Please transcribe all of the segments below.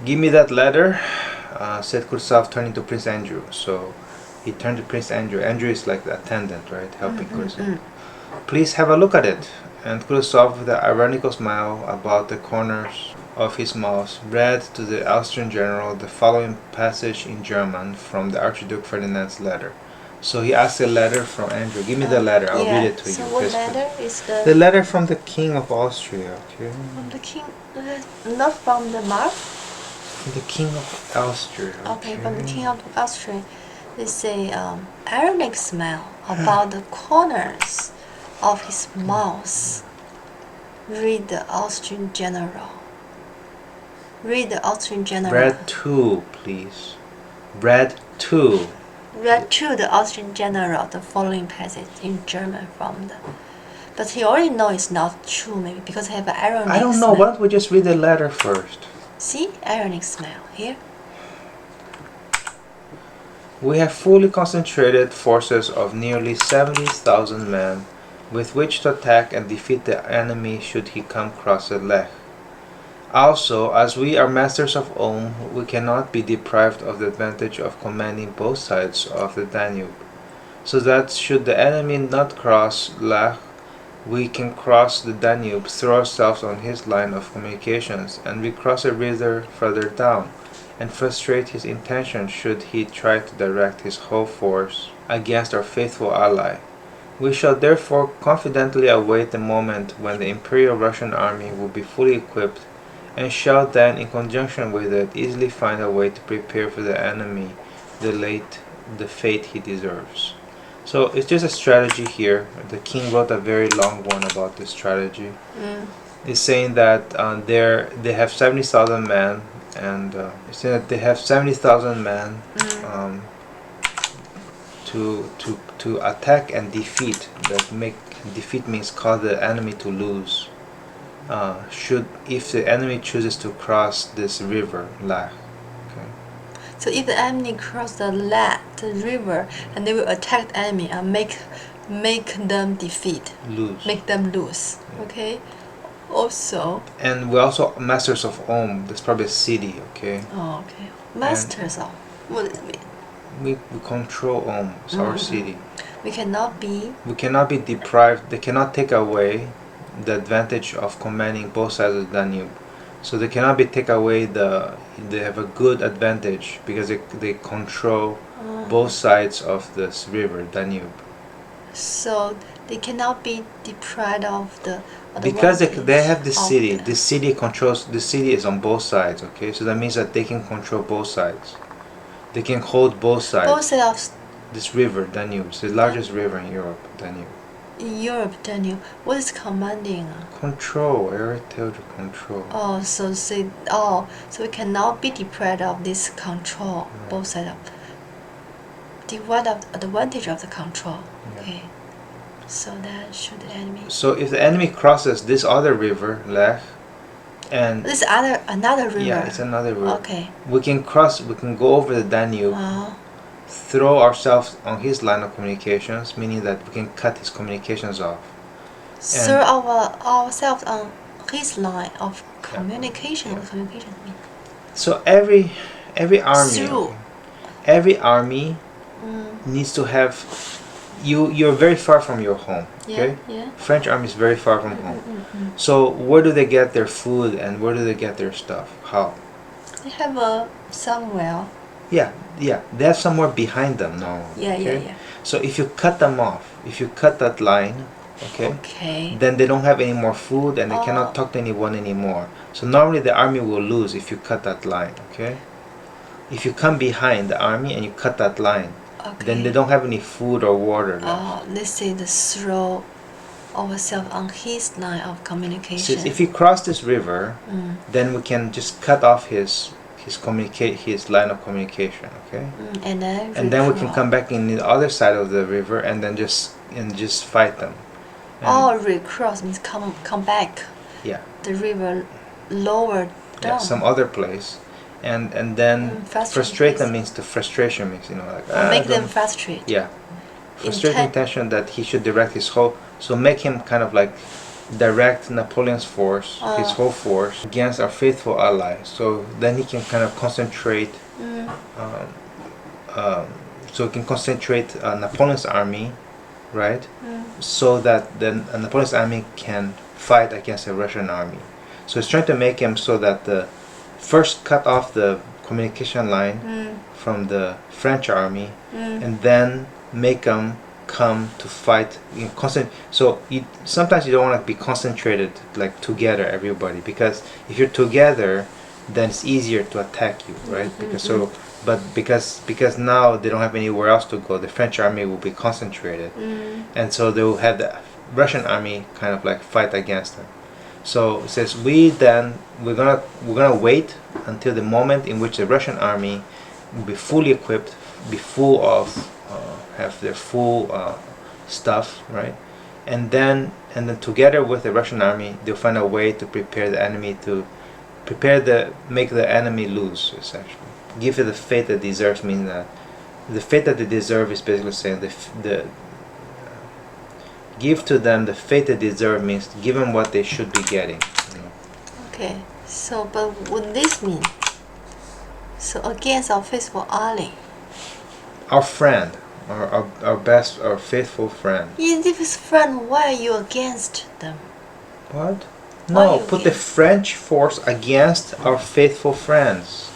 Give me that letter, said Kutúzov, turning to Prince Andrew. So he turned to Prince Andrew. Andrew is like the attendant, right, helping Kutúzov. Please have a look at it. And Kutúzov, with an ironical smile about the corners of his mouth, read to the Austrian general the following passage in German from the Archduke Ferdinand's letter. So he asked a letter from Andrew. Give me the letter. I'll read it to you. So what letter is the? The letter from the King of Austria. Okay. From the king, not from the monarch. From the King of Austria. Okay, from the king of Austria. They say ironic smile about the corners of his mouth. Read the Austrian general. Read the Austrian general. Read to, please. Read to. Read to the Austrian general the following passage in German from the. But he already know it's not true, maybe because he have an ironic. I don't know. Why don't we just read the letter first? See, ironic smile here. We have fully concentrated forces of nearly 70,000 men, with which to attack and defeat the enemy should he come across the Lech. Also, as we are masters of Ulm, we cannot be deprived of the advantage of commanding both sides of the Danube, so that should the enemy not cross Lech, we can cross the Danube, throw ourselves on his line of communications, and recross a river further down, and frustrate his intention should he try to direct his whole force against our faithful ally. We shall therefore confidently await the moment when the Imperial Russian army will be fully equipped, and shall then, in conjunction with it, easily find a way to prepare for the enemy the fate he deserves. So it's just a strategy here. The king wrote a very long one about this strategy. He's saying that they have 70,000 men, and he's saying that they have 70,000 men to attack and defeat. Defeat means cause the enemy to lose. If the enemy chooses to cross this river, Lech. Okay. So if the enemy cross the river, and they will attack the enemy and make them make them lose. Yeah. Okay. Also. And we're also masters of Ulm. That's probably a city. Okay. Oh, okay. Masters of. What does it mean? We control Ulm. It's our city. We cannot be deprived. They cannot take away the advantage of commanding both sides of the Danube. So they cannot be take away they have a good advantage because they control both sides of this river, Danube. So they cannot be deprived of the because they have this city. This city controls. The city is on both sides. Okay, so that means that they can control both sides. They can hold both sides. Both sides of this river, Danube. It's the largest river in Europe, Danube. In Europe, Danube. What is commanding? Control. I already told you control. Oh, so we cannot be deprived of this control. Yeah. Both sides of the advantage of the control. Yeah. Okay. So that should the enemy. So if the enemy crosses this other river, Lech, and this another river. Yeah, it's another river. Okay. We can go over the Danube. Throw ourselves on his line of communications, meaning that we can cut his communications off. Throw ourselves on his line of communication. Yeah. Communication mean. So every army needs to have. You're very far from your home. Okay. Yeah. French army is very far from home. So where do they get their food and where do they get their stuff? How? They have somewhere. Yeah, they have somewhere behind them now. Yeah. So if you cut them off, if you cut that line, okay, then they don't have any more food and they cannot talk to anyone anymore. So normally the army will lose if you cut that line, okay? If you come behind the army and you cut that line, then they don't have any food or water left. Let's say the throw ourselves on his line of communication. So if he crossed this river, then we can just cut off his line of communication, okay? And then we can come back in the other side of the river and then just fight them. Recross means come back. Yeah. The river lower down. Yeah, some other place. And then frustrate them means frustration means make them frustrate. Yeah. Frustrate intention that he should direct his whole, so make him kind of like direct Napoleon's force, his Uh. whole force, against our faithful ally. So then he can kind of concentrate. So he can concentrate Napoleon's army, right? So that then Napoleon's army can fight against the Russian army. So he's trying to make him so that the first cut off the communication line from the French army, and then make them come to fight in so sometimes you don't want to be concentrated like together, everybody, because if you're together then it's easier to attack you, right? Because now they don't have anywhere else to go, the French army will be concentrated, and so they will have the Russian army kind of like fight against them. So it says we're gonna wait until the moment in which the Russian army will be fully equipped, be full of have their full stuff, right? And then together with the Russian army, they'll find a way to prepare the enemy make the enemy lose, essentially. Give it the fate that deserves, means that the fate that they deserve is basically saying give to them the fate they deserve, means give them what they should be getting. Okay, so but what this mean? So against our faithful ally. Our friend, our best, our faithful friend. If it's friend, why are you against them? What? Why No, you put the against? French force against our faithful friends.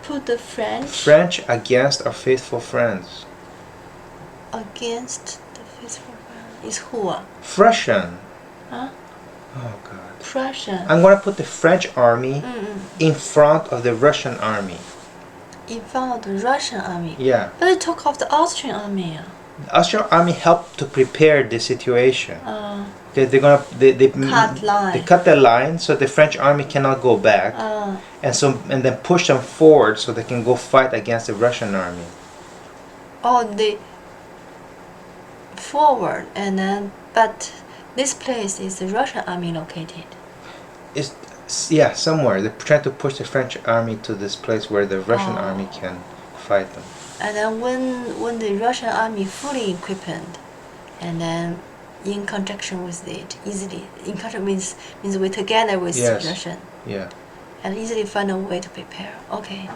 Put the French against our faithful friends. against the faithful friend. Is who? Russian. Huh? Oh God. Russian. I'm gonna put the French army in front of the Russian army. In front of the Russian army. Yeah. But they talk of the Austrian army. The Austrian army helped to prepare the situation. They Cut line. They cut the line so the French army cannot go back, and then push them forward so they can go fight against the Russian army. Oh, they forward and then, but this place is the Russian army located. Yeah, somewhere they're trying to push the French army to this place where the Russian army can fight them. And then when the Russian army fully equipped, and then in conjunction with it, easily in conjunction means we together with Yes. Russian, Yeah. and easily find a way to prepare. Okay.